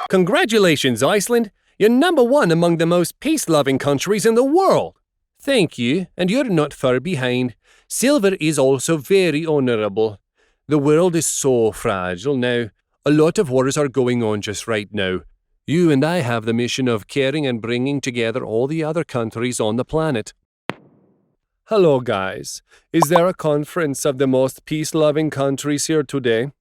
Congratulations, Iceland! You're number one among the most peace-loving countries in the world. Thank you, and you're not far behind. Silver is also very honorable. The world is so fragile now. A lot of wars are going on just right now. You and I have the mission of caring and bringing together all the other countries on the planet. Hello, guys. Is there a conference of the most peace-loving countries here today?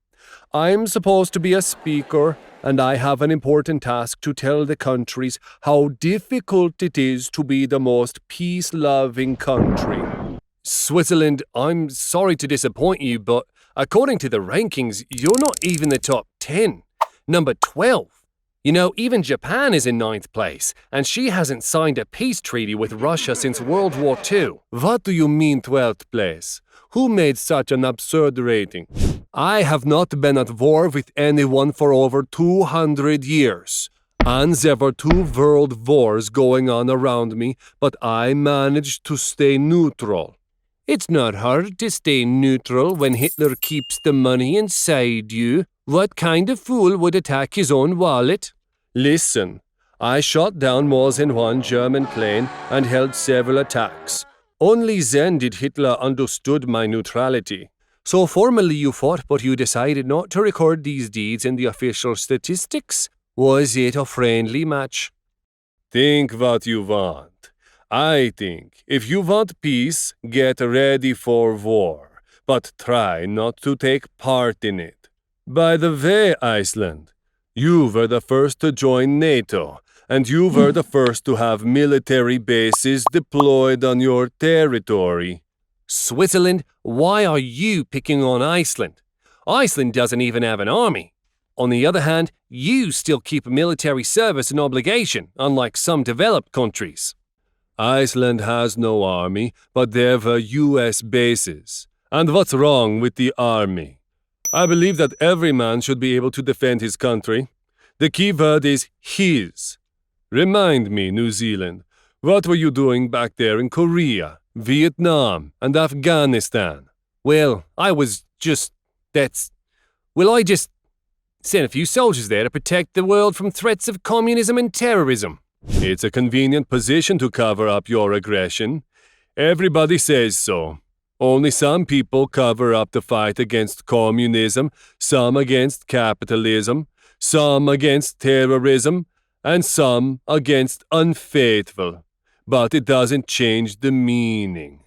I'm supposed to be a speaker, and I have an important task to tell the countries how difficult it is to be the most peace-loving country. Switzerland, I'm sorry to disappoint you, but according to the rankings, you're not even the top 10. Number 12. You know, even Japan is in 9th place, and she hasn't signed a peace treaty with Russia since World War II. What do you mean 12th place? Who made such an absurd rating? I have not been at war with anyone for over 200 years. And there were 2 world wars going on around me, but I managed to stay neutral. It's not hard to stay neutral when Hitler keeps the money inside you. What kind of fool would attack his own wallet? Listen, I shot down more than one German plane and held several attacks. Only then did Hitler understood my neutrality. So formally you fought, but you decided not to record these deeds in the official statistics? Was it a friendly match? Think what you want. I think if you want peace, get ready for war, but try not to take part in it. By the way, Iceland, you were the first to join NATO, and you were the first to have military bases deployed on your territory. Switzerland, why are you picking on Iceland? Iceland doesn't even have an army. On the other hand, you still keep military service an obligation, unlike some developed countries. Iceland has no army, but there were US bases. And what's wrong with the army? I believe that every man should be able to defend his country. The key word is his. Remind me, New Zealand, what were you doing back there in Korea, Vietnam, and Afghanistan? Well, I just sent a few soldiers there to protect the world from threats of communism and terrorism. It's a convenient position to cover up your aggression. Everybody says so. Only some people cover up the fight against communism, some against capitalism, some against terrorism, and some against unfaithful. But it doesn't change the meaning.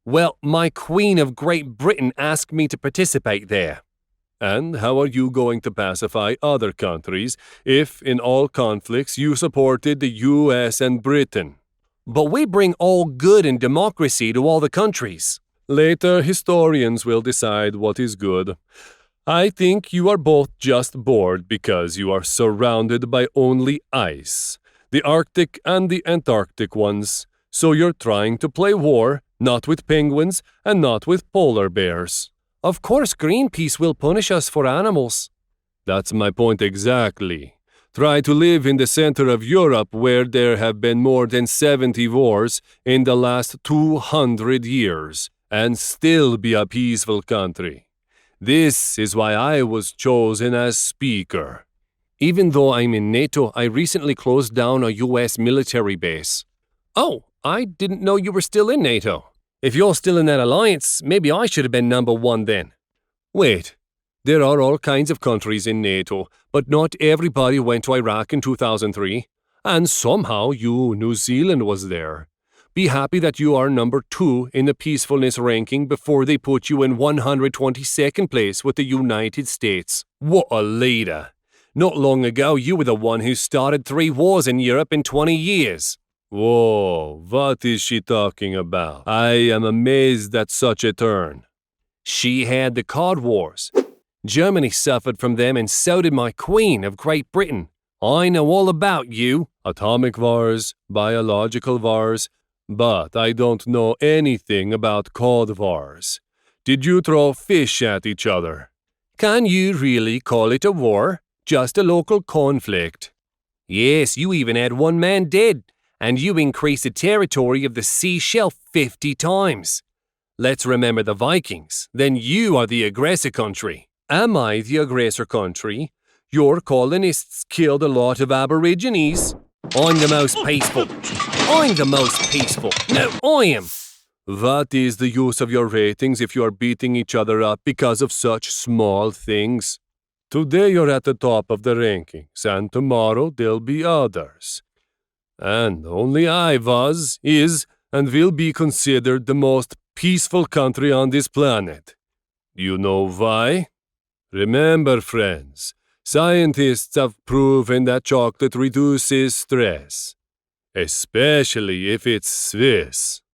Well, my Queen of Great Britain asked me to participate there. And how are you going to pacify other countries if, in all conflicts, you supported the US and Britain? But we bring all good and democracy to all the countries. Later, historians will decide what is good. I think you are both just bored because you are surrounded by only ice, the Arctic and the Antarctic ones. So you're trying to play war, not with penguins and not with polar bears. Of course, Greenpeace will punish us for animals. That's my point exactly. Try to live in the center of Europe where there have been more than 70 wars in the last 200 years and still be a peaceful country. This is why I was chosen as speaker. Even though I'm in NATO, I recently closed down a US military base. Oh, I didn't know you were still in NATO. If you're still in that alliance, maybe I should have been number 1 then. Wait, there are all kinds of countries in NATO, but not everybody went to Iraq in 2003. And somehow you, New Zealand, was there. Be happy that you are number 2 in the peacefulness ranking before they put you in 122nd place with the United States. What a leader! Not long ago, you were the one who started 3 wars in Europe in 20 years. Whoa, what is she talking about? I am amazed at such a turn. She had the Cod Wars. Germany suffered from them, and so did my Queen of Great Britain. I know all about you. Atomic wars, biological wars, but I don't know anything about Cod Wars. Did you throw fish at each other? Can you really call it a war? Just a local conflict. Yes, you even had 1 man dead. And you increased the territory of the seashell 50 times. Let's remember the Vikings. Then you are the aggressor country. Am I the aggressor country? Your colonists killed a lot of Aborigines. I'm the most peaceful. I'm the most peaceful. No, I am. What is the use of your ratings if you are beating each other up because of such small things? Today you're at the top of the rankings, and tomorrow there'll be others. And only I was, is, and will be considered the most peaceful country on this planet. Do you know why? Remember, friends, scientists have proven that chocolate reduces stress, especially if it's Swiss.